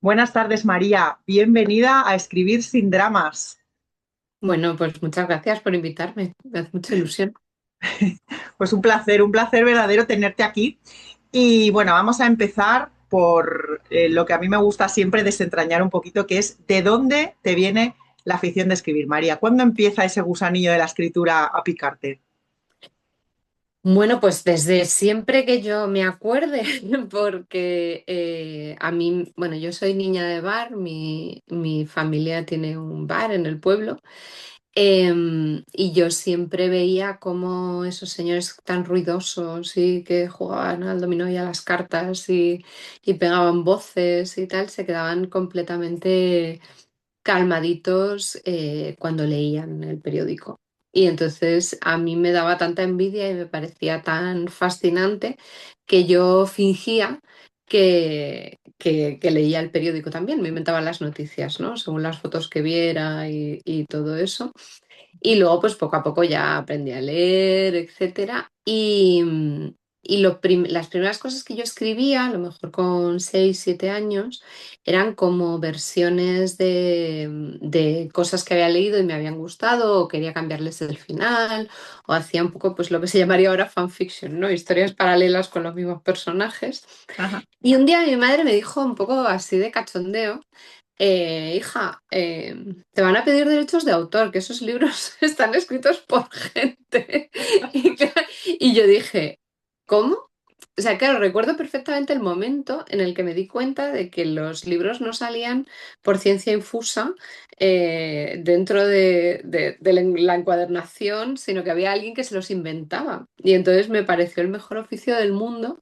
Buenas tardes, María. Bienvenida a Escribir sin dramas. Bueno, pues muchas gracias por invitarme. Me hace mucha ilusión. Pues un placer verdadero tenerte aquí. Y bueno, vamos a empezar por lo que a mí me gusta siempre desentrañar un poquito, que es ¿de dónde te viene la afición de escribir, María? ¿Cuándo empieza ese gusanillo de la escritura a picarte? Bueno, pues desde siempre que yo me acuerde, porque a mí, bueno, yo soy niña de bar, mi familia tiene un bar en el pueblo, y yo siempre veía cómo esos señores tan ruidosos y que jugaban al dominó y a las cartas y pegaban voces y tal, se quedaban completamente calmaditos cuando leían el periódico. Y entonces a mí me daba tanta envidia y me parecía tan fascinante que yo fingía que leía el periódico también, me inventaba las noticias, ¿no? Según las fotos que viera y todo eso. Y luego, pues poco a poco ya aprendí a leer, etcétera. Y las primeras cosas que yo escribía, a lo mejor con 6 7 años, eran como versiones de cosas que había leído y me habían gustado, o quería cambiarles el final, o hacía un poco pues lo que se llamaría ahora fanfiction, ¿no? Historias paralelas con los mismos personajes. Ajá. Y un día mi madre me dijo un poco así de cachondeo, hija, te van a pedir derechos de autor, que esos libros están escritos por gente. Y yo dije, ¿cómo? O sea, claro, recuerdo perfectamente el momento en el que me di cuenta de que los libros no salían por ciencia infusa dentro de la encuadernación, sino que había alguien que se los inventaba. Y entonces me pareció el mejor oficio del mundo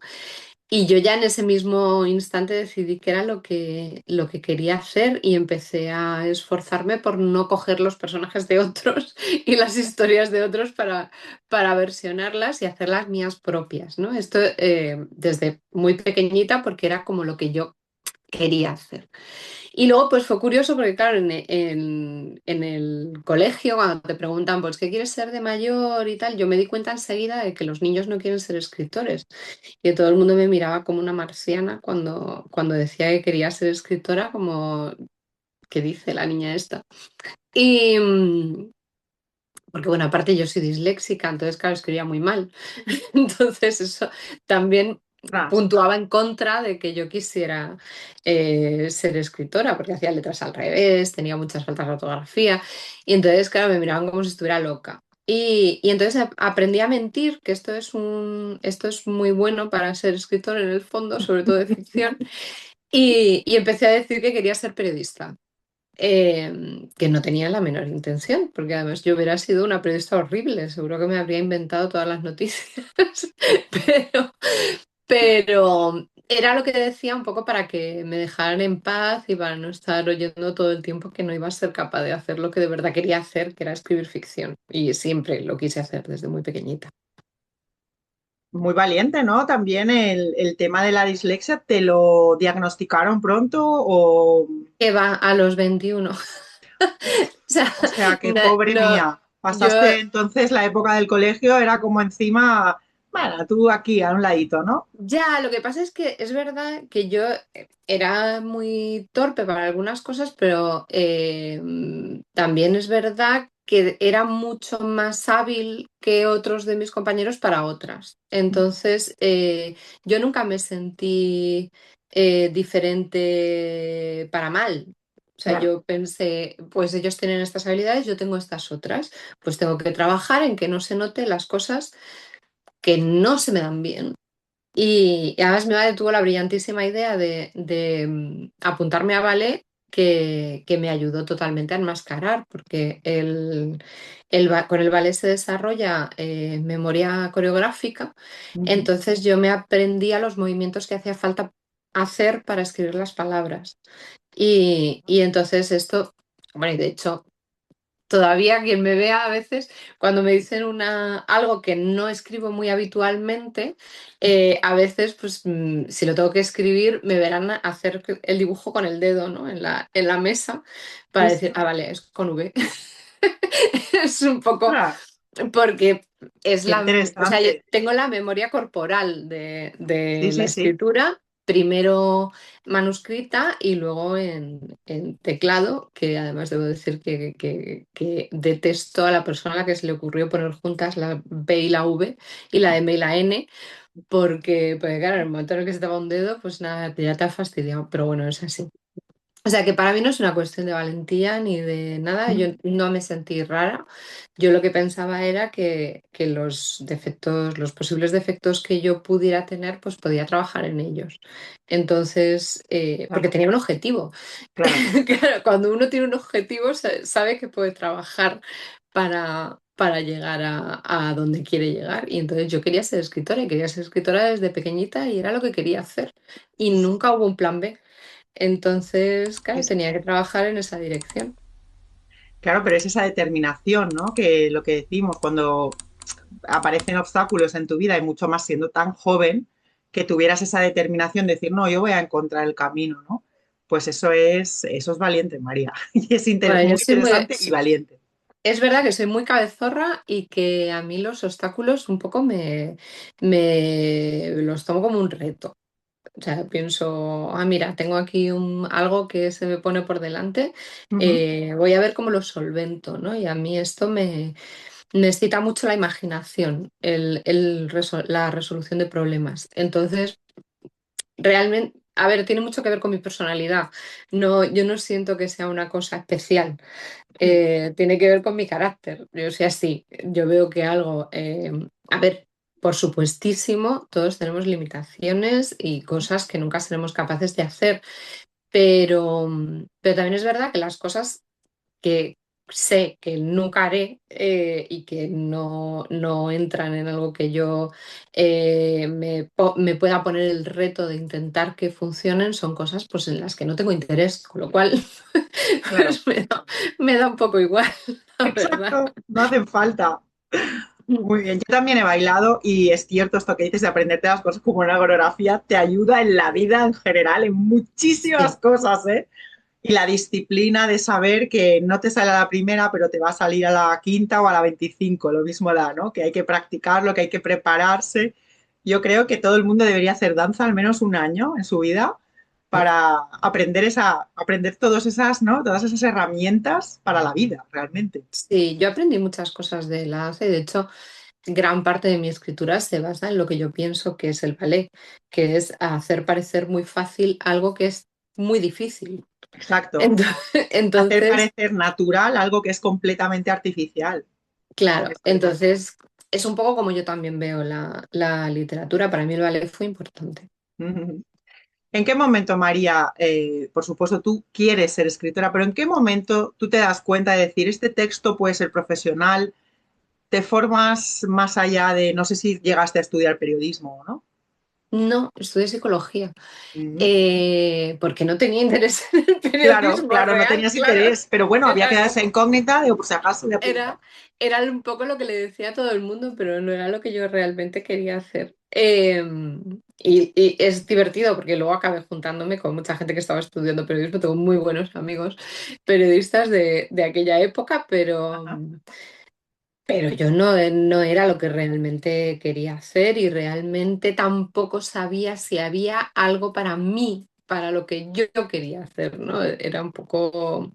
y yo ya en ese mismo instante decidí que era lo que quería hacer y empecé a esforzarme por no coger los personajes de otros y las historias de otros para versionarlas y hacerlas mías propias, ¿no? Esto desde muy pequeñita porque era como lo que yo quería hacer. Y luego, pues fue curioso porque, claro, en el colegio, cuando te preguntan, pues, ¿qué quieres ser de mayor y tal? Yo me di cuenta enseguida de que los niños no quieren ser escritores. Y todo el mundo me miraba como una marciana cuando decía que quería ser escritora, como, ¿qué dice la niña esta? Y, porque, bueno, aparte yo soy disléxica, entonces, claro, escribía muy mal. Entonces, eso también Ostras. puntuaba en contra de que yo quisiera ser escritora, porque hacía letras al revés, tenía muchas faltas de ortografía, y entonces, claro, me miraban como si estuviera loca. Y entonces aprendí a mentir, que esto es muy bueno para ser escritor en el fondo, sobre todo de ficción, y empecé a decir que quería ser periodista. Que no tenía la menor intención, porque además yo hubiera sido una periodista horrible, seguro que me habría inventado todas las noticias, pero, pero era lo que decía un poco para que me dejaran en paz y para no estar oyendo todo el tiempo que no iba a ser capaz de hacer lo que de verdad quería hacer, que era escribir ficción. Y siempre lo quise hacer desde muy pequeñita. Muy valiente, ¿no? También el tema de la dislexia, ¿te lo diagnosticaron pronto o...? Que va a los 21. O sea, O sea, que no, pobre no, mía. yo Pasaste entonces la época del colegio, era como encima, bueno, tú aquí a un ladito, ¿no? ya, lo que pasa es que es verdad que yo era muy torpe para algunas cosas, pero también es verdad que era mucho más hábil que otros de mis compañeros para otras. Entonces, yo nunca me sentí diferente para mal. O sea, Claro. yo pensé, pues ellos tienen estas habilidades, yo tengo estas otras. Pues tengo que trabajar en que no se note las cosas que no se me dan bien y además mi madre tuvo la brillantísima idea de apuntarme a ballet que me ayudó totalmente a enmascarar, porque con el ballet se desarrolla memoria coreográfica, Ujú. entonces yo me aprendía los movimientos que hacía falta hacer para escribir las palabras. Y entonces esto, bueno, y de hecho todavía quien me vea a veces, cuando me dicen algo que no escribo muy habitualmente, a veces, pues, si lo tengo que escribir, me verán hacer el dibujo con el dedo, ¿no? En la mesa para Sí, decir, sí. ah, vale, es con V. Es un poco Ostras, porque es qué o sea, yo interesante. tengo la memoria corporal Sí, de la sí, sí. escritura. primero manuscrita y luego en teclado, que además debo decir que detesto a la persona a la que se le ocurrió poner juntas la B y la V y la M y la N, porque claro, en el momento en el que se te va un dedo, pues nada, ya te ha fastidiado, pero bueno, es así. O sea que para mí no es una cuestión de valentía ni de nada, yo no me sentí rara. Yo lo que pensaba era que los defectos, los posibles defectos que yo pudiera tener, pues podía trabajar en ellos. Entonces, porque Claro, tenía un objetivo. claro. Claro, cuando uno tiene un objetivo, sabe que puede trabajar para llegar a donde quiere llegar. Y entonces yo quería ser escritora y quería ser escritora desde pequeñita y era lo que quería hacer. Y nunca hubo un plan B. Entonces, claro, Es, tenía que trabajar en esa dirección. claro, pero es esa determinación, ¿no? Que lo que decimos, cuando aparecen obstáculos en tu vida y mucho más siendo tan joven, que tuvieras esa determinación de decir, no, yo voy a encontrar el camino, ¿no? Pues eso es valiente, María. Y es Bueno, yo muy soy muy, interesante y valiente. es verdad que soy muy cabezorra y que a mí los obstáculos un poco me los tomo como un reto. O sea, pienso, mira, tengo aquí algo que se me pone por delante, Ujú. voy a ver cómo lo solvento, ¿no? Y a mí esto me excita mucho la imaginación, la resolución de problemas. Entonces, realmente, a ver, tiene mucho que ver con mi personalidad. No, yo no siento que sea una cosa especial. Tiene que ver con mi carácter. Yo soy así. Yo veo que algo, a ver, por supuestísimo, todos tenemos limitaciones y cosas que nunca seremos capaces de hacer, pero también es verdad que las cosas que sé que nunca haré y que no entran en algo que yo me pueda poner el reto de intentar que funcionen, son cosas pues, en las que no tengo interés, con lo cual Claro, pues me da un poco igual, la verdad. exacto, no hacen falta. Muy bien, yo también he bailado y es cierto esto que dices de aprenderte las cosas como una coreografía, te ayuda en la vida en general, en muchísimas Sí, cosas, ¿eh? Y la disciplina de saber que no te sale a la primera, pero te va a salir a la quinta o a la 25, lo mismo da, ¿no? Que hay que practicarlo, que hay que prepararse. Yo creo que todo el mundo debería hacer danza al menos un año en su vida para aprender todas esas, ¿no? Todas esas herramientas para la vida, realmente. sí, yo aprendí muchas cosas de la danza y de hecho gran parte de mi escritura se basa en lo que yo pienso que es el ballet, que es hacer parecer muy fácil algo que es muy difícil. Exacto. Ento- Hacer Entonces, parecer natural algo que es completamente artificial. claro, Eso es así. entonces es un poco como yo también veo la literatura. Para mí el ballet fue importante. ¿En qué momento, María, por supuesto, tú quieres ser escritora, pero en qué momento tú te das cuenta de decir, este texto puede ser profesional, te formas más allá de, no sé si llegaste a estudiar periodismo o no? No, estudié psicología, Ujú. porque no tenía interés en el Claro, periodismo claro, no real, tenías claro. interés, pero bueno, había que dar esa incógnita, digo, por si acaso voy a preguntar. Era, era un poco lo que le decía a todo el mundo, pero no era lo que yo realmente quería hacer. Y es divertido porque luego acabé juntándome con mucha gente que estaba estudiando periodismo. Tengo muy buenos amigos periodistas de aquella época, Ajá, pero yo no era lo que realmente quería hacer y realmente tampoco sabía si había algo para mí, para lo que yo quería hacer, ¿no? Era un poco.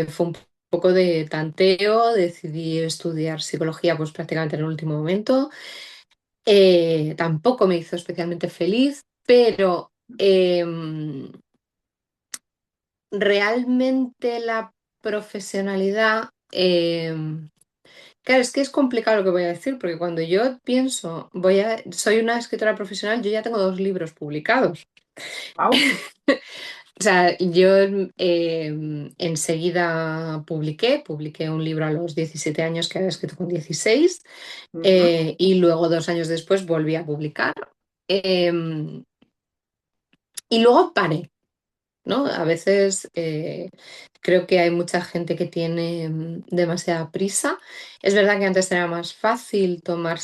Fue un poco de tanteo, decidí estudiar psicología pues prácticamente en el último momento. Tampoco me hizo especialmente feliz, pero realmente la profesionalidad, claro, es que es complicado lo que voy a decir, porque cuando yo pienso, soy una escritora profesional, yo ya tengo 2 libros publicados. wow. O sea, yo enseguida publiqué un libro a los 17 años que había escrito con 16 Ujú. y luego 2 años después volví a publicar. em, y luego paré. ¿no? A veces creo que hay mucha gente que tiene demasiada prisa. Es verdad que antes era más fácil tomar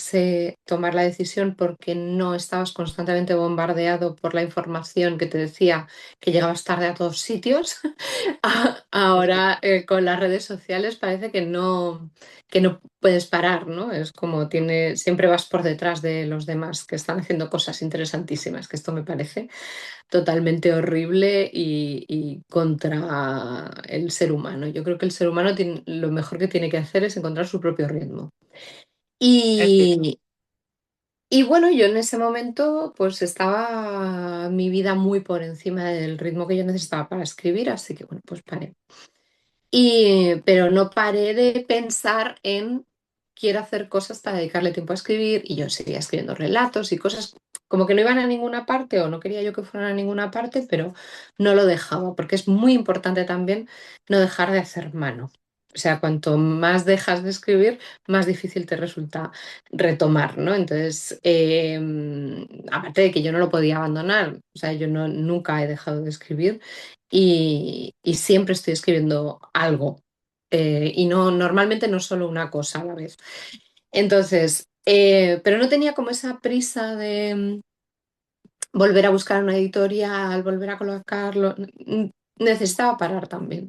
la decisión porque no estabas constantemente bombardeado por la información que te decía que llegabas tarde a todos sitios. Sí, sí. Ahora con las redes sociales parece que no puedes parar, ¿no? Es como siempre vas por detrás de los demás que están haciendo cosas interesantísimas, que esto me parece totalmente horrible y contra el ser humano. Yo creo que el ser humano lo mejor que tiene que hacer es encontrar su propio ritmo. Es cierto. Y, y bueno, yo en ese momento pues estaba mi vida muy por encima del ritmo que yo necesitaba para escribir, así que bueno, pues paré. Pero no paré de pensar en quiero hacer cosas para dedicarle tiempo a escribir y yo seguía escribiendo relatos y cosas como que no iban a ninguna parte o no quería yo que fueran a ninguna parte, pero no lo dejaba porque es muy importante también no dejar de hacer mano. O sea, cuanto más dejas de escribir, más difícil te resulta retomar, ¿no? Entonces, aparte de que yo no lo podía abandonar, o sea, yo nunca he dejado de escribir y siempre estoy escribiendo algo. Y no, normalmente no solo una cosa a la vez. Entonces, pero no tenía como esa prisa de volver a buscar una editorial, volver a colocarlo. Necesitaba parar también.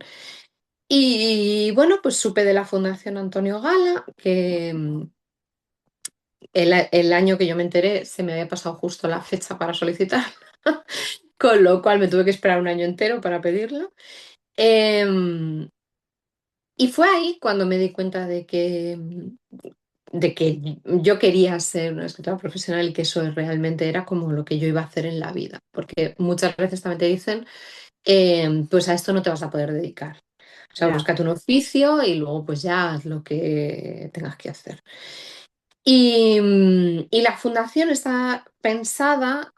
Y bueno, pues supe de la Fundación Antonio Gala, que el año que yo me enteré se me había pasado justo la fecha para solicitar, con lo cual me tuve que esperar un año entero para pedirlo. Em, Y fue ahí cuando me di cuenta de que yo quería ser una escritora profesional y que eso realmente era como lo que yo iba a hacer en la vida. Porque muchas veces también te dicen, pues a esto no te vas a poder dedicar. O sea, Ya. búscate un oficio y luego pues ya haz lo que tengas que hacer. Y la fundación está pensada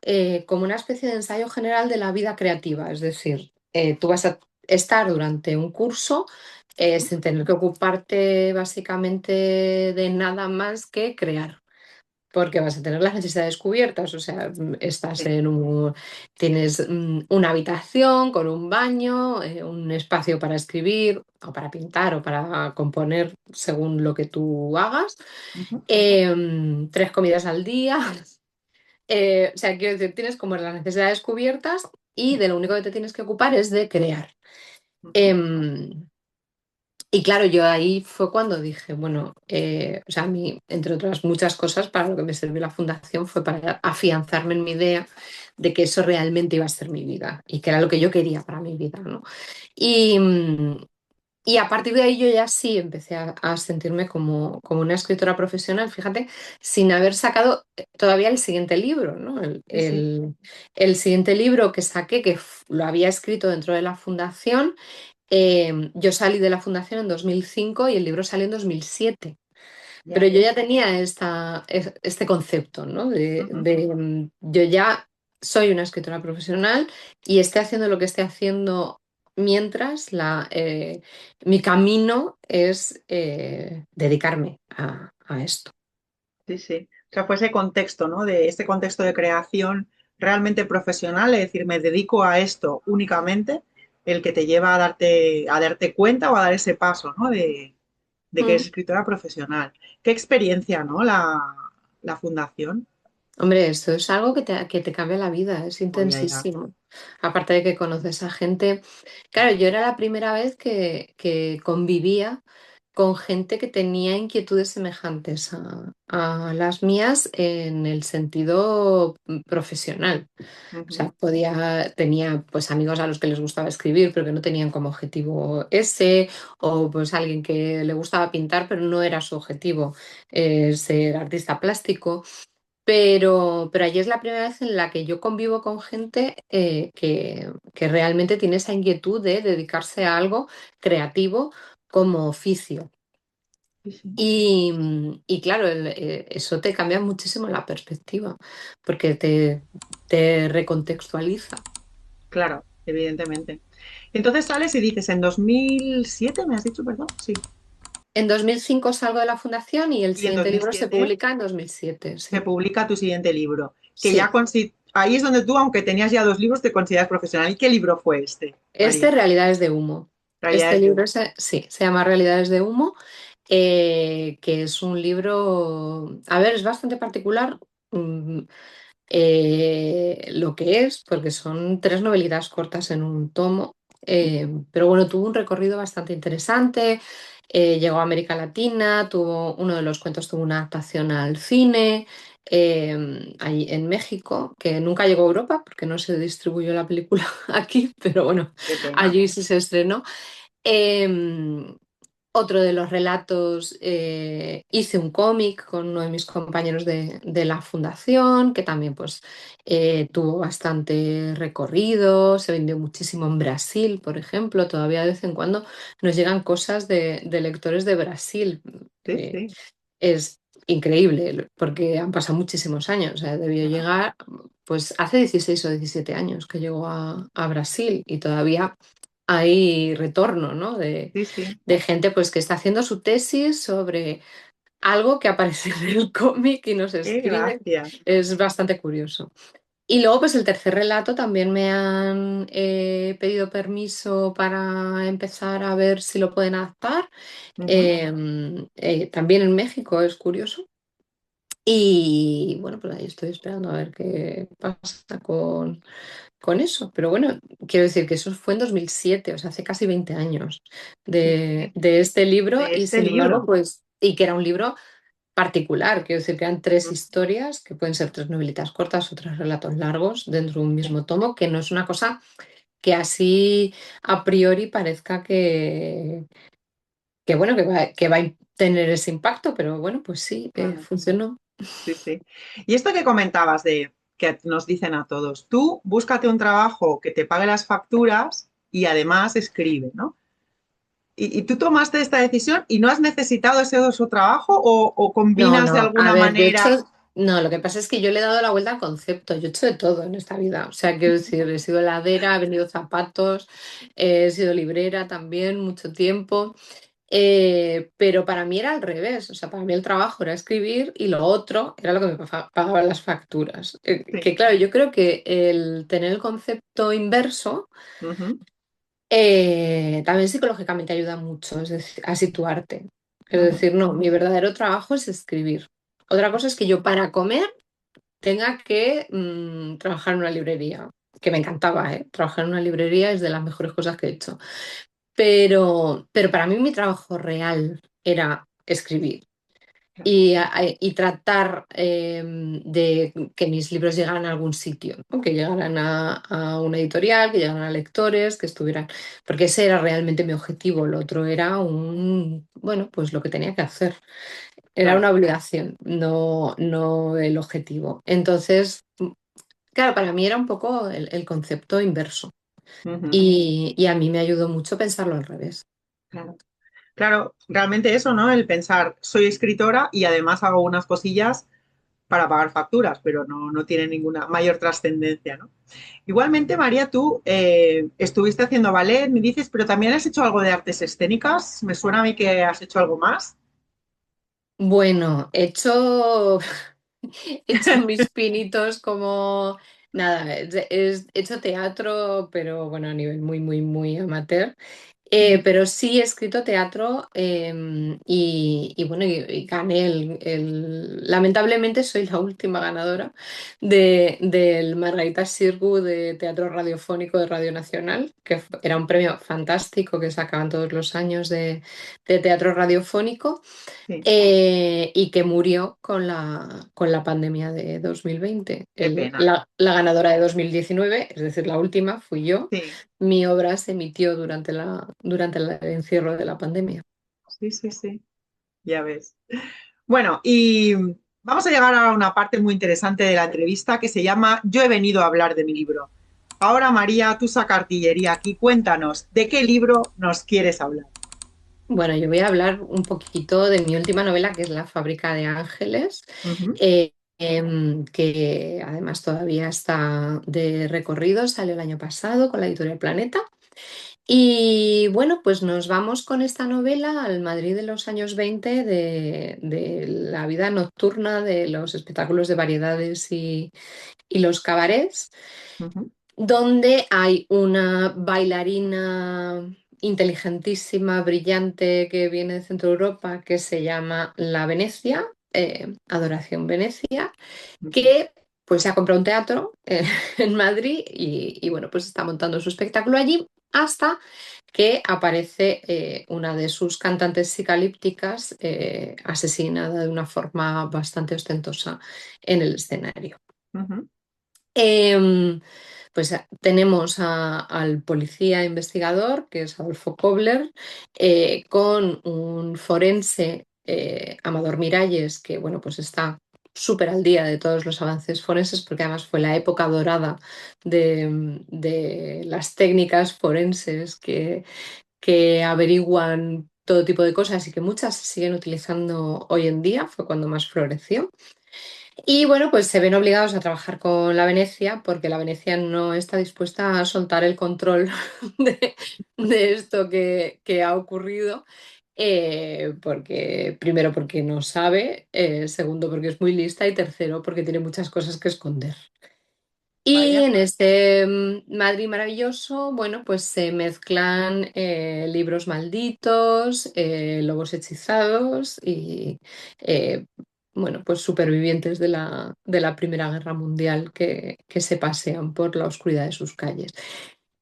como una especie de ensayo general de la vida creativa, es decir, tú vas a estar durante un curso Ujú. sin tener que ocuparte básicamente de nada más que crear. Porque vas a tener las necesidades cubiertas, o sea, Sí. tienes una habitación con un baño, un espacio para escribir o para pintar o para componer según lo que tú hagas, Ujú. 3 comidas al día. O sea, quiero decir, tienes como las necesidades cubiertas y de lo único que te tienes que ocupar es de crear. Ujú. Em, y claro, yo ahí fue cuando dije, bueno, o sea, a mí, entre otras muchas cosas, para lo que me sirvió la fundación fue para afianzarme en mi idea de que eso realmente iba a ser mi vida y que era lo que yo quería para mi vida, ¿no? Y, y a partir de ahí yo ya sí empecé a sentirme como una escritora profesional, fíjate, sin haber sacado todavía el siguiente libro, ¿no? Sí, sí. El siguiente libro que saqué, lo había escrito dentro de la fundación. Yo salí de la fundación en 2005 y el libro salió en 2007, pero Ya. yo ya tenía este concepto, ¿no? Ujú. Yo ya soy una escritora profesional y esté haciendo lo que esté haciendo mientras mi camino es dedicarme a esto. Sí, sí. O sea, fue ese contexto, ¿no? De este contexto de creación realmente profesional, es decir, me dedico a esto únicamente, el que te lleva a darte cuenta o a dar ese paso, ¿no? De que eres Mm. escritora profesional. Qué experiencia, ¿no? La fundación. Hombre, esto es algo que te cambia la vida, es Oh, ya, ya. intensísimo. Aparte de que conoces a gente. Claro, yo era la primera vez que convivía con gente que tenía inquietudes semejantes a las mías en el sentido profesional. O Ujú. sea, tenía pues amigos a los que les gustaba escribir, pero que no tenían como objetivo ese, o pues alguien que le gustaba pintar, pero no era su objetivo ser artista plástico. Pero allí es la primera vez en la que yo convivo con gente que realmente tiene esa inquietud de dedicarse a algo creativo como oficio. Sí, sí. Y claro, eso te cambia muchísimo la perspectiva, porque te recontextualiza. Claro, evidentemente. Entonces sales y dices, en 2007, ¿me has dicho, perdón? Sí. En 2005 salgo de la fundación y el Y en siguiente libro se 2007 publica en 2007, se sí. publica tu siguiente libro, que ya Sí. ahí es donde tú, aunque tenías ya 2 libros, te consideras profesional. ¿Y qué libro fue este, Este, María? Realidades de Humo. Este Realidades de libro, Hugo. sí, se llama Realidades de Humo, que es un libro, a ver, es bastante particular. mm, lo que es, porque son 3 novelitas cortas en un tomo, pero bueno, tuvo un recorrido bastante interesante, llegó a América Latina, uno de los cuentos tuvo una adaptación al cine, ahí en México, que nunca llegó a Europa porque no se distribuyó la película aquí, pero bueno, Qué pena. allí sí se estrenó. Em, Otro de los relatos, hice un cómic con uno de mis compañeros de la fundación, que también pues, tuvo bastante recorrido, se vendió muchísimo en Brasil, por ejemplo, todavía de vez en cuando nos llegan cosas de lectores de Brasil. Sí, Eh, sí. es increíble, porque han pasado muchísimos años, o sea, debió Ajá. llegar pues hace 16 o 17 años que llegó a Brasil y todavía hay retorno, ¿no? Sí, sí. De gente pues que está haciendo su tesis sobre algo que aparece en el cómic y nos Qué escribe. gracia. Es bastante curioso. Y luego, pues el tercer relato también me han pedido permiso para empezar a ver si lo pueden adaptar. Ujú. También en México es curioso. Y bueno, pues ahí estoy esperando a ver qué pasa con eso. Pero bueno, quiero decir que eso fue en 2007, o sea, hace casi 20 años Sí, sí. de este libro De y este sin embargo, libro. pues, y que era un libro particular, quiero decir que eran 3 historias, que pueden ser 3 novelitas cortas o 3 relatos largos dentro de un Sí, mismo tomo, que no es una cosa que así a priori parezca que bueno, que va a tener ese impacto, pero bueno, pues sí, claro. funcionó. Sí, sí. Y esto que comentabas de que nos dicen a todos, tú búscate un trabajo que te pague las facturas y además escribe, ¿no? Y tú tomaste esta decisión y no has necesitado ese otro trabajo o No, combinas de no, a alguna ver, manera. no, lo que pasa es que yo le he dado la vuelta al concepto, yo he hecho de todo en esta vida, o sea, quiero decir, he sido heladera, he vendido zapatos, he sido librera también mucho tiempo, pero para mí era al revés, o sea, para mí el trabajo era escribir y lo otro era lo que me pagaba las facturas. Sí. Que claro, yo creo que el tener el concepto inverso Ujú. también psicológicamente ayuda mucho, es decir, a situarte. Es Ujú. decir, no, mi verdadero trabajo es escribir. Otra cosa es que yo para comer tenga que trabajar en una librería, que me encantaba, ¿eh? Trabajar en una librería es de las mejores cosas que he hecho. Pero para mí mi trabajo real era escribir y tratar de que mis libros llegaran a algún sitio, ¿no? Que llegaran a una editorial, que llegaran a lectores, que estuvieran, porque ese era realmente mi objetivo, lo otro era bueno, pues lo que tenía que hacer, era Claro. una obligación, no el objetivo. Entonces, claro, para mí era un poco el concepto inverso Ujú. y a mí me ayudó mucho pensarlo al revés. Claro. Claro, realmente eso, ¿no? El pensar, soy escritora y además hago unas cosillas para pagar facturas, pero no tiene ninguna mayor trascendencia, ¿no? Igualmente, María, tú estuviste haciendo ballet, me dices, pero también has hecho algo de artes escénicas. Me suena a mí que has hecho algo más. Bueno, he hecho mis pinitos como nada, he hecho teatro, pero bueno, a nivel muy, muy, muy amateur. Pero sí he escrito teatro y bueno, y gané lamentablemente soy la última ganadora del Margarita Xirgu de Teatro Radiofónico de Radio Nacional, que era un premio fantástico que sacaban todos los años de teatro radiofónico Sí, y que murió con la pandemia de 2020. qué pena. La ganadora de 2019, es decir, la última, fui yo. Sí, Mi obra se emitió durante el encierro de la pandemia. sí, sí, sí, ya ves. Bueno, y vamos a llegar a una parte muy interesante de la entrevista que se llama Yo he venido a hablar de mi libro. Ahora, María, tú saca artillería aquí. Cuéntanos, ¿de qué libro nos quieres hablar? Bueno, yo voy a hablar un poquito de mi última novela, que es La fábrica de ángeles, Ujú. que además todavía está de recorrido, salió el año pasado con la editorial Planeta. Y bueno, pues nos vamos con esta novela al Madrid de los años 20, de la vida nocturna, de los espectáculos de variedades y los cabarets, Ujú, donde hay una bailarina inteligentísima, brillante, que viene de Centro Europa, que se llama La Venecia, Adoración Venecia, ujú. que pues se ha comprado un teatro en Madrid y, bueno, pues está montando su espectáculo allí hasta que aparece una de sus cantantes psicalípticas asesinada de una forma bastante ostentosa en el escenario. Ujú. Em, pues tenemos al policía investigador, que es Adolfo Kobler, con un forense, Amador Miralles, que bueno, pues está súper al día de todos los avances forenses, porque además fue la época dorada de las técnicas forenses que averiguan todo tipo de cosas y que muchas se siguen utilizando hoy en día, fue cuando más floreció. Y bueno, pues se ven obligados a trabajar con la Venecia porque la Venecia no está dispuesta a soltar el control de esto que ha ocurrido. Porque, primero, porque no sabe, segundo, porque es muy lista y tercero, porque tiene muchas cosas que esconder. Y Vaya. en este Madrid maravilloso, bueno, pues se mezclan libros malditos, lobos hechizados y, eh, bueno, pues supervivientes de la Primera Guerra Mundial que se pasean por la oscuridad de sus calles.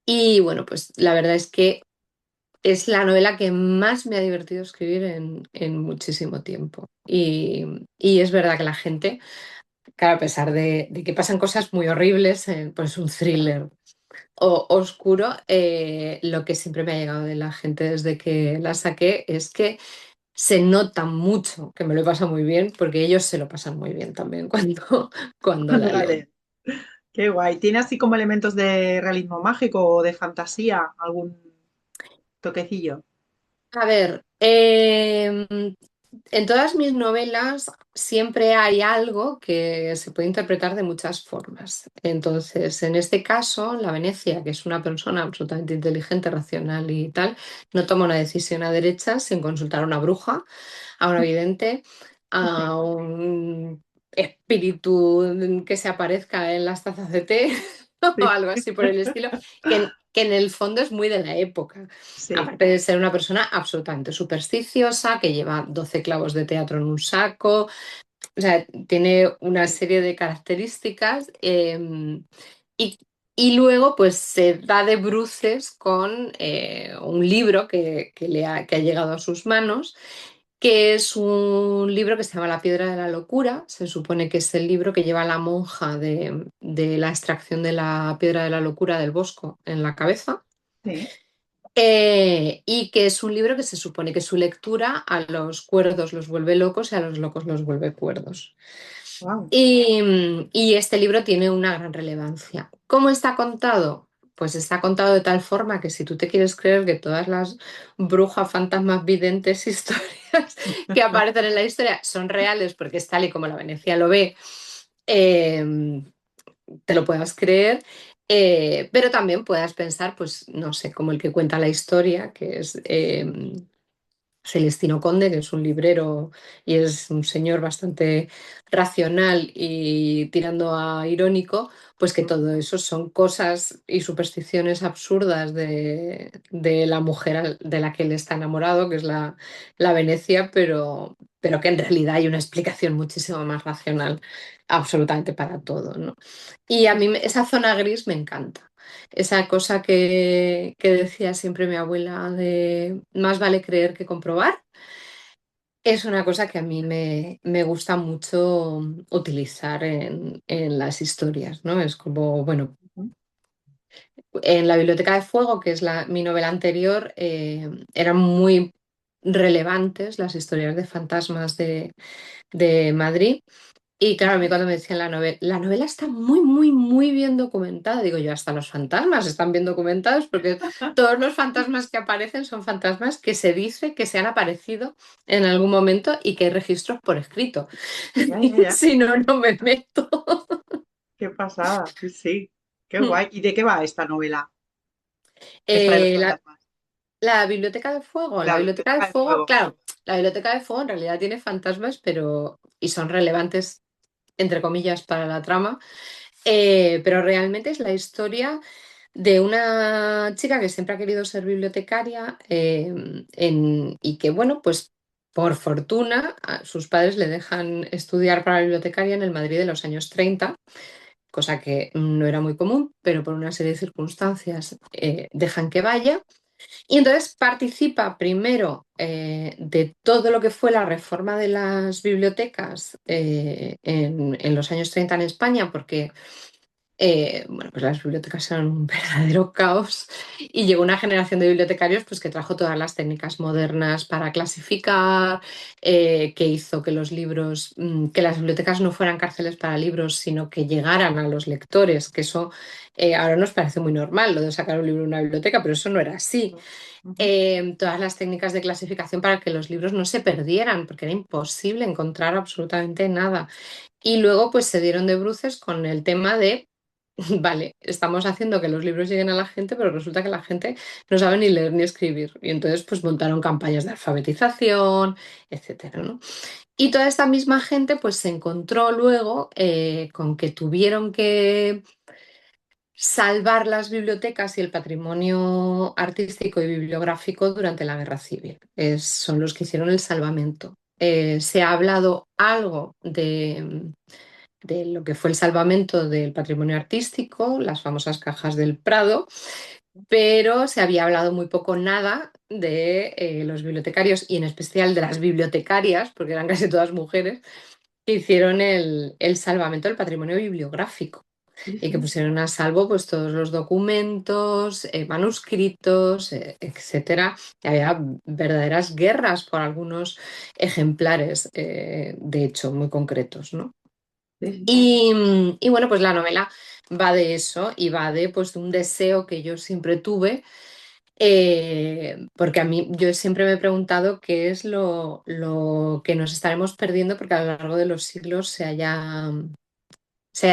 Y bueno, pues la verdad es que es la novela que más me ha divertido escribir en muchísimo tiempo. Y es verdad que la gente... Claro, a pesar de que pasan cosas muy horribles, pues un thriller oscuro, lo que siempre me ha llegado de la gente desde que la saqué es que se nota mucho que me lo pasa muy bien, porque ellos se lo pasan muy bien también cuando la leen. Vale, qué guay. ¿Tiene así como elementos de realismo mágico o de fantasía? ¿Algún toquecillo? A ver, en todas mis novelas siempre hay algo que se puede interpretar de muchas formas. Entonces, en este caso, la Venecia, que es una persona absolutamente inteligente, racional y tal, no toma una decisión a derecha sin consultar a una bruja, a una vidente, a un espíritu que se aparezca en las tazas de té o Sí, algo así por el estilo, que en el fondo es muy de la época. sí. Aparte de ser una persona absolutamente supersticiosa, que lleva 12 clavos de teatro en un saco, o sea, tiene una serie de características y, y luego pues se da de bruces con un libro que ha llegado a sus manos, que es un libro que se llama La Piedra de la Locura. Se supone que es el libro que lleva la monja de la extracción de la Piedra de la Locura del Bosco en la cabeza. Sí. Y que es un libro que se supone que su lectura a los cuerdos los vuelve locos y a los locos los vuelve cuerdos. Wow. Y este libro tiene una gran relevancia. ¿Cómo está contado? Pues está contado de tal forma que si tú te quieres creer que todas las brujas, fantasmas, videntes, historias que aparecen en la historia son reales, porque es tal y como la Venecia lo ve, eh, te lo puedas creer, pero también puedas pensar, pues no sé, como el que cuenta la historia, que es Celestino Conde, que es un librero y es un señor bastante racional y tirando a irónico, pues que todo eso son cosas y supersticiones absurdas de la mujer de la que él está enamorado, que es la Venecia, pero que en realidad hay una explicación muchísimo más racional absolutamente para todo, ¿no? Y a mí esa zona gris me encanta. Esa cosa que decía siempre mi abuela de más vale creer que comprobar, es una cosa que a mí me gusta mucho utilizar en las historias, ¿no? Es como, bueno, en La Biblioteca de Fuego, que es mi novela anterior, eran muy relevantes las historias de fantasmas de Madrid. Y claro, a mí cuando me decían la novela está muy, muy, muy bien documentada, digo yo, hasta los fantasmas están bien documentados porque todos los fantasmas que aparecen son fantasmas que se dice que se han aparecido en algún momento y que hay registros por escrito. Ya, ya, ya. Si no, no me meto. Qué pasada. Sí, sí. Qué guay. ¿Y de qué va esta novela? Esta de los La, fantasmas. La Biblioteca de Fuego, la La Biblioteca de Biblioteca del Fuego, Fuego. claro, la Biblioteca de Fuego en realidad tiene fantasmas, pero y son relevantes, entre comillas, para la trama, pero realmente es la historia de una chica que siempre ha querido ser bibliotecaria y que, bueno, pues por fortuna sus padres le dejan estudiar para bibliotecaria en el Madrid de los años 30, cosa que no era muy común, pero por una serie de circunstancias dejan que vaya. Y entonces participa primero de todo lo que fue la reforma de las bibliotecas en los años 30 en España, porque bueno, pues las bibliotecas eran un verdadero caos y llegó una generación de bibliotecarios pues, que trajo todas las técnicas modernas para clasificar, que hizo que los libros, que las bibliotecas no fueran cárceles para libros, sino que llegaran a los lectores, que eso ahora nos parece muy normal, lo de sacar un libro de una biblioteca, pero eso no era así. Ujú. Todas las técnicas de clasificación para que los libros no se perdieran, porque era imposible encontrar absolutamente nada. Y luego pues se dieron de bruces con el tema de, vale, estamos haciendo que los libros lleguen a la gente, pero resulta que la gente no sabe ni leer ni escribir. Y entonces pues montaron campañas de alfabetización, etcétera, ¿no? Y toda esta misma gente pues se encontró luego con que tuvieron que salvar las bibliotecas y el patrimonio artístico y bibliográfico durante la Guerra Civil. Son los que hicieron el salvamento. Se ha hablado algo de lo que fue el salvamento del patrimonio artístico, las famosas cajas del Prado, pero se había hablado muy poco nada de los bibliotecarios y en especial de las bibliotecarias, porque eran casi todas mujeres, que hicieron el salvamento del patrimonio bibliográfico Sí, y que sí. pusieron a salvo pues todos los documentos, manuscritos, etcétera. Y había verdaderas guerras por algunos ejemplares, de hecho, muy concretos, ¿no? Sí, sí, sí. Y bueno, pues la novela va de eso y va de pues de un deseo que yo siempre tuve, porque a mí yo siempre me he preguntado qué es lo que nos estaremos perdiendo porque a lo largo de los siglos se haya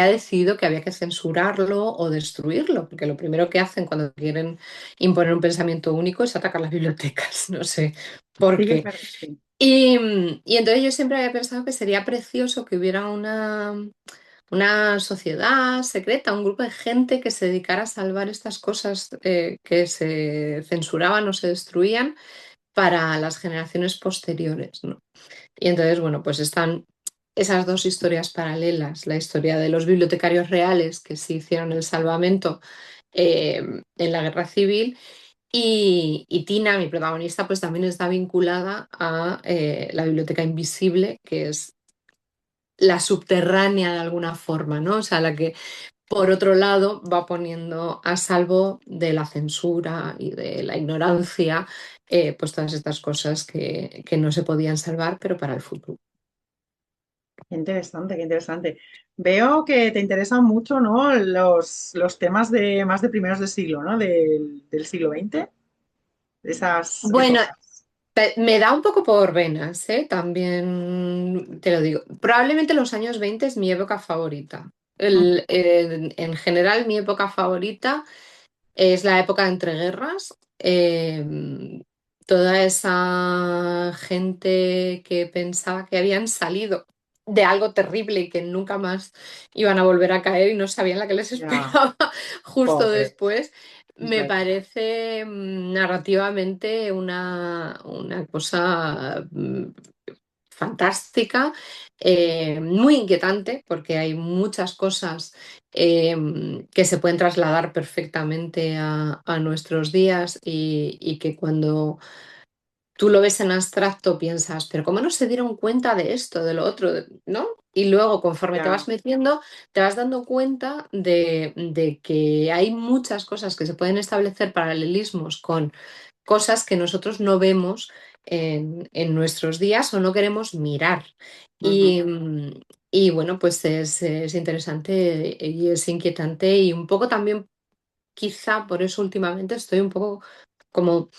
decidido que había que censurarlo o destruirlo, porque lo primero que hacen cuando quieren imponer un pensamiento único es atacar las bibliotecas, no sé por Sí que es qué. verdad, sí. Y entonces yo siempre había pensado que sería precioso que hubiera una sociedad secreta, un grupo de gente que se dedicara a salvar estas cosas que se censuraban o se destruían para las generaciones posteriores, ¿no? Y entonces, bueno, pues están esas dos historias paralelas, la historia de los bibliotecarios reales que sí hicieron el salvamento en la Guerra Civil y Tina, mi protagonista, pues también está vinculada a la Biblioteca Invisible, que es la subterránea de alguna forma, ¿no? O sea, la que por otro lado va poniendo a salvo de la censura y de la ignorancia, pues todas estas cosas que no se podían salvar, pero para el futuro. Qué interesante, qué interesante. Veo que te interesan mucho, ¿no? Los temas de más de primeros de siglo, ¿no? Del siglo XX, de esas Bueno, épocas. me da un poco por venas, ¿eh? También te lo digo. Probablemente los años 20 es mi época favorita. Ujú. En general, mi época favorita es la época de entreguerras. Toda esa gente que pensaba que habían salido de algo terrible y que nunca más iban a volver a caer y no sabían la que les Ya, esperaba justo joder, después, es me verdad. parece narrativamente una cosa fantástica, muy inquietante, porque hay muchas cosas que se pueden trasladar perfectamente a nuestros días y que cuando tú lo ves en abstracto piensas, pero ¿cómo no se dieron cuenta de esto, de lo otro, ¿no? Y luego, conforme te Ya. vas metiendo, te vas dando cuenta de que hay muchas cosas que se pueden establecer paralelismos con cosas que nosotros no vemos en nuestros días o no queremos mirar. Ujú. Y bueno, pues es interesante y es inquietante y un poco también, quizá por eso últimamente estoy un poco como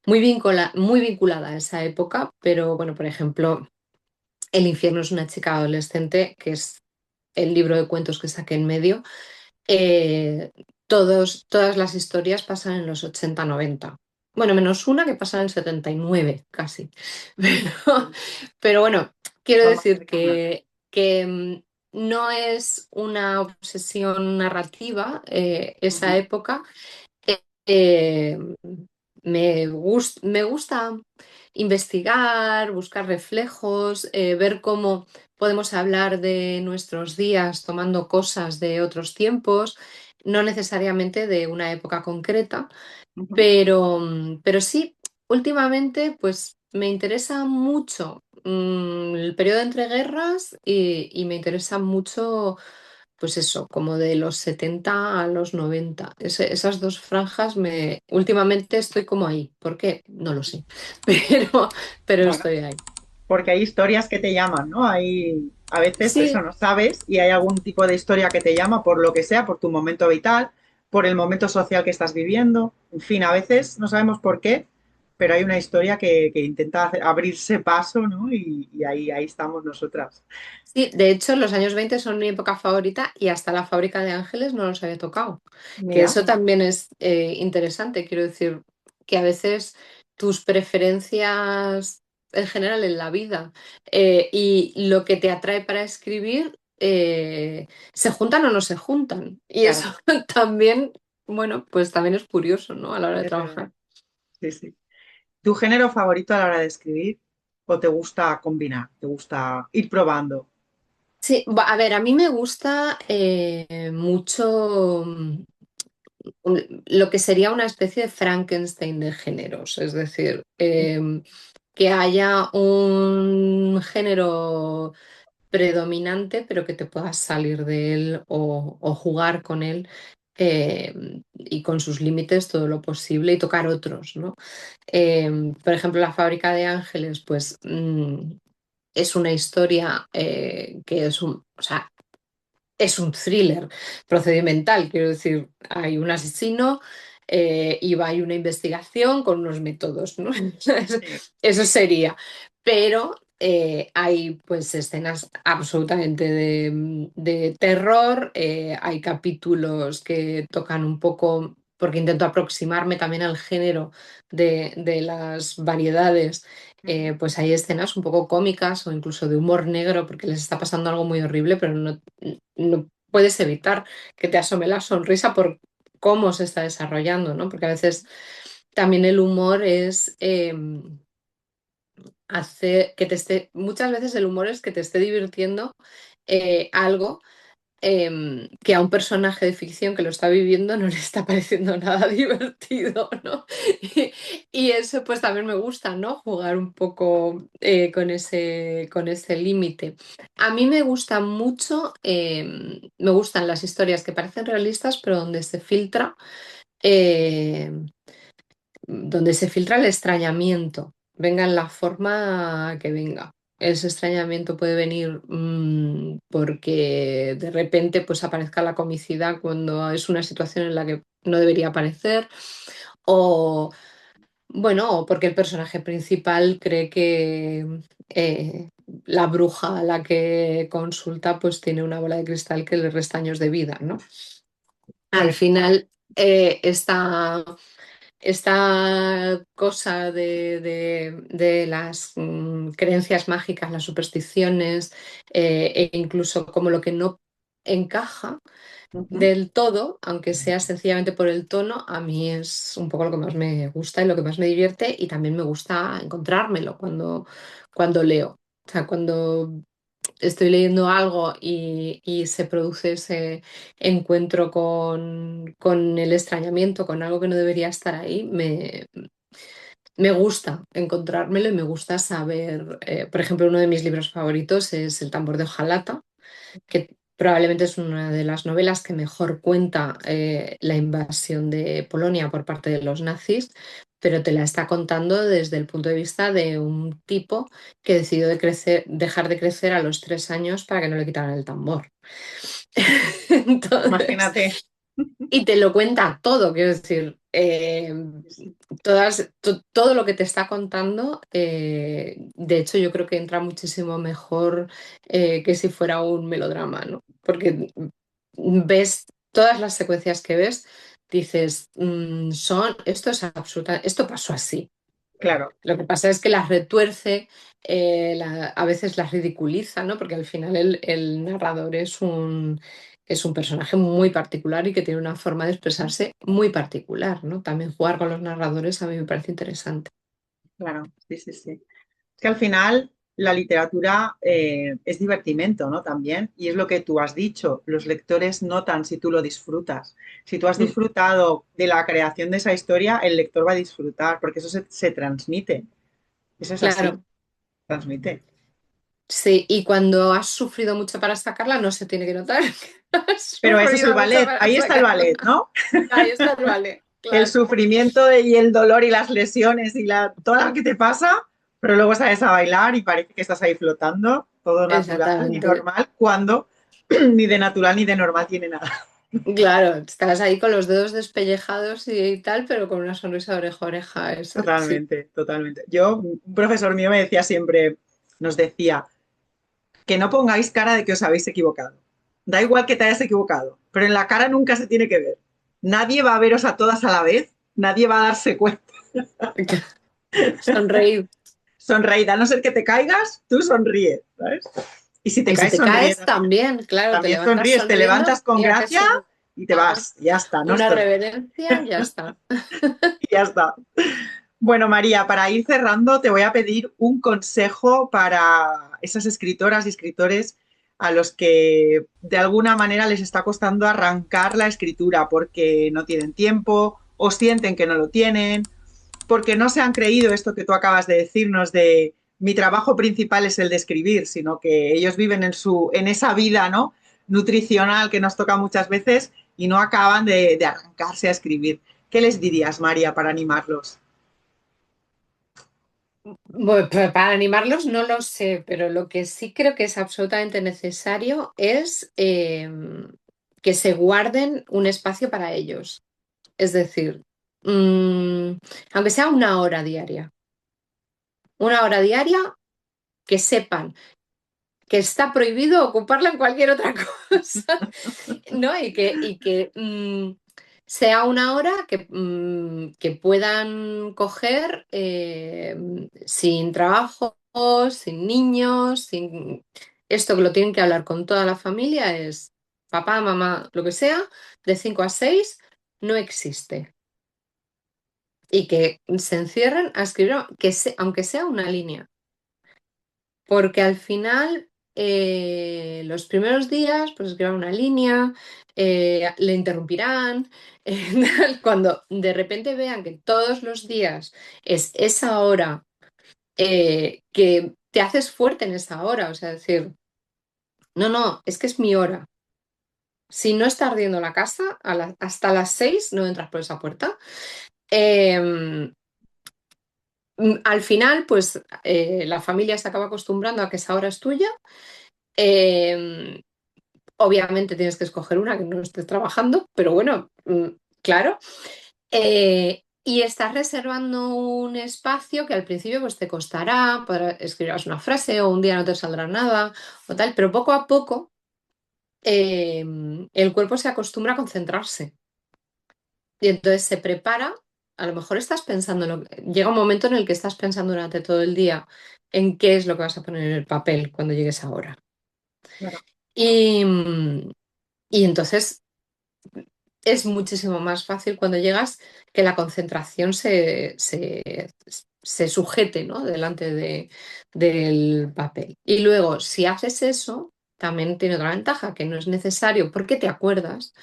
muy vinculada a esa época, pero bueno, por ejemplo, El infierno es una chica adolescente, que es el libro de cuentos que saqué en medio. eh, todas las historias pasan en los 80-90. bueno, menos una que pasa en el 79 casi. Pero, Sí, pero bueno, quiero son más decir cercanas. que no es una obsesión narrativa esa Ujú, época. Eh, me gusta investigar, buscar reflejos, ver cómo podemos hablar de nuestros días tomando cosas de otros tiempos, no necesariamente de una época concreta, ujú. pero sí, últimamente pues me interesa mucho el periodo entre guerras y me interesa mucho pues eso, como de los 70 a los 90. Esas dos franjas últimamente estoy como ahí. ¿Por qué? No lo sé. Pero, pero Bueno, estoy ahí. porque hay historias que te llaman, ¿no? Hay, a veces eso Sí, no sabes y hay algún tipo de historia que te llama por lo que sea, por tu momento vital, por el momento social que estás viviendo. En fin, a veces no sabemos por qué, pero hay una historia que intenta abrirse paso, ¿no? Y ahí estamos nosotras. sí, de hecho los años 20 son mi época favorita y hasta La Fábrica de Ángeles no los había tocado. Que Mira, eso también es interesante. Quiero decir que a veces tus preferencias en general en la vida y lo que te atrae para escribir se juntan o no se juntan. Y claro, eso también, bueno, pues también es curioso, ¿no? A la hora de es verdad. trabajar. Sí, sí. ¿Tu género favorito a la hora de escribir? ¿O te gusta combinar? ¿Te gusta ir probando? Sí, a ver, a mí me gusta mucho lo que sería una especie de Frankenstein de géneros, es decir, que haya un género predominante, pero que te puedas salir de él o jugar con él y con sus límites todo lo posible y tocar otros, ¿no? Por ejemplo, La Fábrica de Ángeles, pues es una historia que es o sea, es un thriller procedimental, quiero decir, hay un asesino y hay una investigación con unos métodos, ¿no? Sí. Eso sería. Pero hay pues escenas absolutamente de terror, hay capítulos que tocan un poco, porque intento aproximarme también al género de las variedades. Ujú. Pues hay escenas un poco cómicas o incluso de humor negro porque les está pasando algo muy horrible, pero no puedes evitar que te asome la sonrisa por cómo se está desarrollando, ¿no? Porque a veces también el humor es hacer que te esté, muchas veces el humor es que te esté divirtiendo algo que a un personaje de ficción que lo está viviendo no le está pareciendo nada divertido, ¿no? Y, y eso pues también me gusta, ¿no? Jugar un poco con ese límite. A mí me gusta mucho, me gustan las historias que parecen realistas, pero eh, donde se filtra el extrañamiento, venga en la forma que venga. Ese extrañamiento puede venir porque de repente pues aparezca la comicidad cuando es una situación en la que no debería aparecer o bueno, o porque el personaje principal cree que la bruja a la que consulta pues tiene una bola de cristal que le resta años de vida, ¿no? Al Pues final esta cosa de las creencias mágicas, las supersticiones, e incluso como lo que no encaja ujú. del todo, aunque sea sencillamente por el tono, a mí es un poco lo que más me gusta y lo que más me divierte y también me gusta encontrármelo cuando leo. O sea, cuando estoy leyendo algo y se produce ese encuentro con el extrañamiento, con algo que no debería estar ahí, me gusta encontrármelo y me gusta saber, por ejemplo, uno de mis libros favoritos es El tambor de hojalata, que probablemente es una de las novelas que mejor cuenta la invasión de Polonia por parte de los nazis, pero te la está contando desde el punto de vista de un tipo que decidió dejar de crecer a los 3 años para que no le quitaran el tambor. Entonces, Imagínate. y te lo cuenta todo, quiero decir, todo lo que te está contando, de hecho yo creo que entra muchísimo mejor que si fuera un melodrama, ¿no? Porque ves todas las secuencias que ves, dices, esto pasó así. Claro, Lo que pasa es que las retuerce, a veces las ridiculiza, ¿no? Porque al final el narrador es un personaje muy particular y que tiene una forma de expresarse muy particular, ¿no? También jugar con los narradores a mí me parece interesante. claro, sí, sí, sí. Es que al final la literatura es divertimento, ¿no? También, y es lo que tú has dicho, los lectores notan si tú lo disfrutas. Si tú has Mm, disfrutado de la creación de esa historia, el lector va a disfrutar, porque eso se transmite. Eso es así, claro, transmite. sí, y cuando has sufrido mucho para sacarla, no se tiene que notar que has Pero ese es el sufrido mucho ballet, para ahí está el sacarla. ballet, ¿no? Ahí está el vale, El claro. sufrimiento y el dolor y las lesiones y todo lo que te pasa, pero luego sales a bailar y parece que estás ahí flotando, todo natural y Exactamente. normal, cuando ni de natural ni de normal tiene nada. Claro, estás ahí con los dedos despellejados y tal, pero con una sonrisa de oreja a oreja, eso sí. Totalmente, totalmente. Un profesor mío me decía siempre, nos decía, que no pongáis cara de que os habéis equivocado. Da igual que te hayas equivocado, pero en la cara nunca se tiene que ver. Nadie va a veros a todas a la vez, nadie va a darse cuenta. Sonreír. Sonreír, a no ser que te caigas, tú sonríes, ¿sabes? Y si te Y si caes, te sonríe caes también. también, claro, te También levantas sonríes, te sonriendo levantas con y haces gracia y te haces vas. Ya está, no una estoy. reverencia y ya está. Y ya está. Bueno, María, para ir cerrando, te voy a pedir un consejo para esas escritoras y escritores a los que de alguna manera les está costando arrancar la escritura porque no tienen tiempo o sienten que no lo tienen, porque no se han creído esto que tú acabas de decirnos de mi trabajo principal es el de escribir, sino que ellos viven en esa vida, ¿no? Nutricional que nos toca muchas veces y no acaban de arrancarse a escribir. ¿Qué les dirías, María, para animarlos? Bueno, para animarlos no lo sé, pero lo que sí creo que es absolutamente necesario es que se guarden un espacio para ellos. Es decir, mm, aunque sea una hora diaria, que sepan que está prohibido ocuparla en cualquier otra cosa, ¿no? Y que sea una hora que puedan coger sin trabajo, sin niños, sin esto que lo tienen que hablar con toda la familia es papá, mamá, lo que sea, de 5 a 6 no existe. Y que se encierren a escribir, aunque sea una línea. Porque al final, los primeros días, pues escriban una línea, le interrumpirán. Cuando de repente vean que todos los días es esa hora, que te haces fuerte en esa hora, o sea, decir, no, no, es que es mi hora. Si no está ardiendo la casa, hasta las 6 no entras por esa puerta. Em, Al final, pues la familia se acaba acostumbrando a que esa hora es tuya. Em, Obviamente tienes que escoger una que no estés trabajando, pero bueno, claro. Y estás reservando un espacio que al principio pues te costará, escribirás una frase o un día no te saldrá nada o tal, pero poco a poco el cuerpo se acostumbra a concentrarse y entonces se prepara. A lo mejor estás pensando, llega un momento en el que estás pensando durante todo el día en qué es lo que vas a poner en el papel cuando llegues ahora. Claro. Y, mm, y entonces es muchísimo más fácil cuando llegas que la concentración se sujete, ¿no? Delante del papel. Y luego, si haces eso, también tiene otra ventaja, que no es necesario, porque te acuerdas,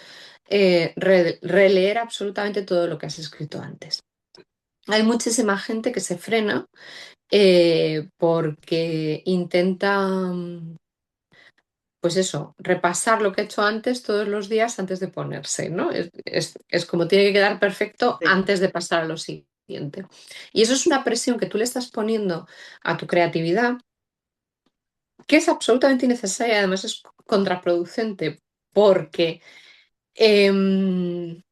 releer absolutamente todo lo que has escrito antes. Hay muchísima gente que se frena porque intenta pues eso, repasar lo que he hecho antes todos los días antes de ponerse, ¿no? Es como tiene que quedar perfecto Sí, antes de pasar a lo siguiente. Y eso es una presión que tú le estás poniendo a tu creatividad, que es absolutamente innecesaria, además es contraproducente, porque em,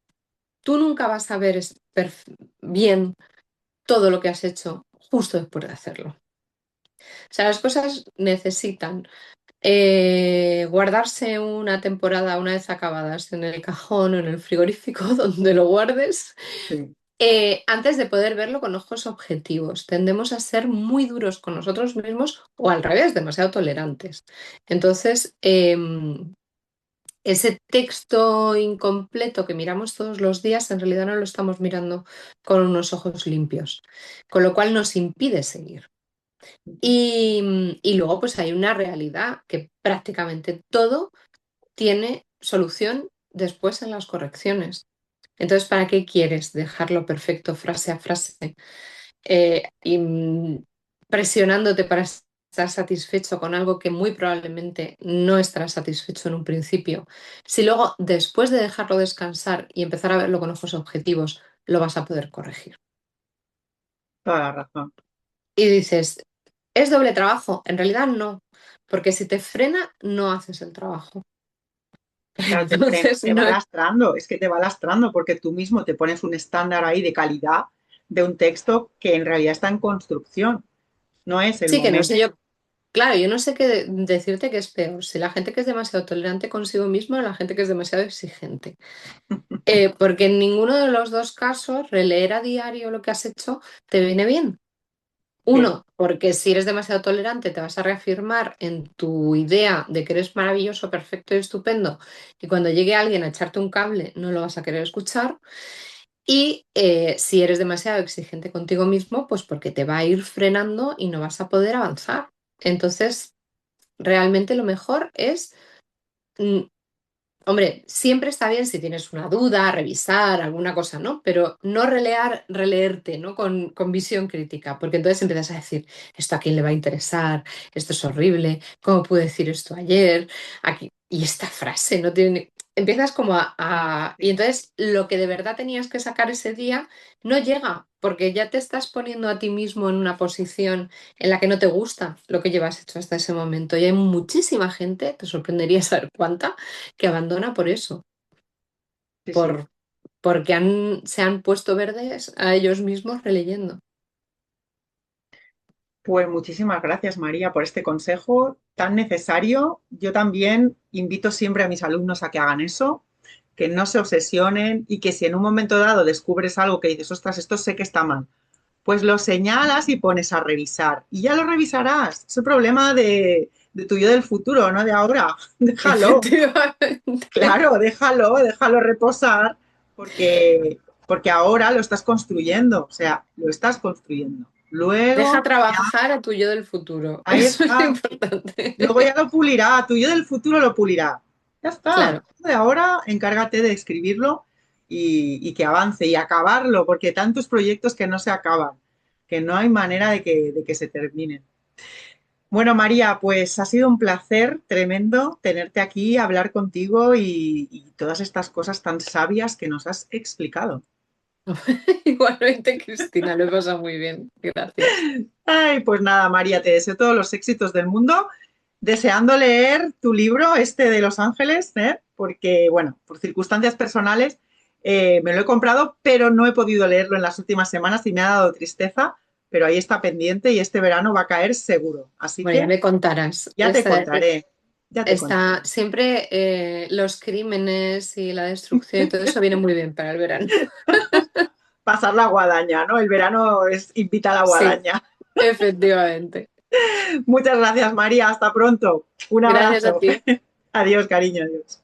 tú nunca vas a ver bien todo lo que has hecho justo después de hacerlo. O sea, las cosas necesitan Guardarse una temporada una vez acabadas en el cajón o en el frigorífico donde lo guardes, Sí, antes de poder verlo con ojos objetivos. Tendemos a ser muy duros con nosotros mismos o al revés, demasiado tolerantes. Entonces, ese texto incompleto que miramos todos los días, en realidad no lo estamos mirando con unos ojos limpios, con lo cual nos impide seguir. Y luego pues hay una realidad que prácticamente todo tiene solución después en las correcciones. Entonces, ¿para qué quieres dejarlo perfecto frase a frase? Presionándote para estar satisfecho con algo que muy probablemente no estarás satisfecho en un principio. Si luego, después de dejarlo descansar y empezar a verlo con ojos objetivos, lo vas a poder corregir. toda la razón. Y dices, ¿es doble trabajo? En realidad no, porque si te frena, no haces el trabajo. Claro, Entonces, te va no es... lastrando, es que te va lastrando porque tú mismo te pones un estándar ahí de calidad de un texto que en realidad está en construcción, no es el Sí, que no momento. sé yo. Claro, yo no sé qué decirte que es peor, si la gente que es demasiado tolerante consigo misma o la gente que es demasiado exigente. Porque en ninguno de los dos casos, releer a diario lo que has hecho te viene bien. Bien, Uno, porque si eres demasiado tolerante te vas a reafirmar en tu idea de que eres maravilloso, perfecto y estupendo, y cuando llegue alguien a echarte un cable no lo vas a querer escuchar. Y si eres demasiado exigente contigo mismo, pues porque te va a ir frenando y no vas a poder avanzar. Entonces, realmente lo mejor es, mm, hombre, siempre está bien si tienes una duda, revisar alguna cosa, ¿no? Pero no releerte, ¿no? Con visión crítica, porque entonces empiezas a decir, ¿esto a quién le va a interesar? Esto es horrible, ¿cómo pude decir esto ayer? Aquí, y esta frase no tiene... Empiezas como y sí, entonces lo que de verdad tenías que sacar ese día no llega, porque ya te estás poniendo a ti mismo en una posición en la que no te gusta lo que llevas hecho hasta ese momento. Y hay muchísima gente, te sorprendería saber cuánta, que abandona por eso, sí, sí. por, porque se han puesto verdes a ellos mismos releyendo. Pues muchísimas gracias, María, por este consejo tan necesario. Yo también invito siempre a mis alumnos a que hagan eso, que no se obsesionen y que si en un momento dado descubres algo que dices, ostras, esto sé que está mal, pues lo señalas y pones a revisar. Y ya lo revisarás. Es el problema de tu yo del futuro, no de ahora. Déjalo. Efectivamente. Claro, déjalo reposar porque ahora lo estás construyendo, o sea, lo estás construyendo. Deja Luego, trabajar a tu yo del futuro. ahí Eso es está. Luego ya importante. lo pulirá, tu yo del futuro lo pulirá. Ya está. Claro. De ahora encárgate de escribirlo y que avance y acabarlo, porque tantos proyectos que no se acaban, que no hay manera de que se terminen. Bueno, María, pues ha sido un placer tremendo tenerte aquí, hablar contigo y todas estas cosas tan sabias que nos has explicado. Igualmente, Cristina, lo he pasado muy bien. Gracias. Ay, pues nada, María, te deseo todos los éxitos del mundo, deseando leer tu libro, este de Los Ángeles, porque, bueno, por circunstancias personales me lo he comprado, pero no he podido leerlo en las últimas semanas y me ha dado tristeza, pero ahí está pendiente y este verano va a caer seguro. Así Bueno, ya que me contarás. ya te contaré, ya te contaré. Siempre los crímenes y la destrucción y todo eso viene muy bien para el verano. Pasar la guadaña, ¿no? El verano es invita a la Sí, guadaña. efectivamente. Muchas gracias, María. Hasta pronto. Un Gracias a abrazo. ti. Adiós, cariño. Adiós.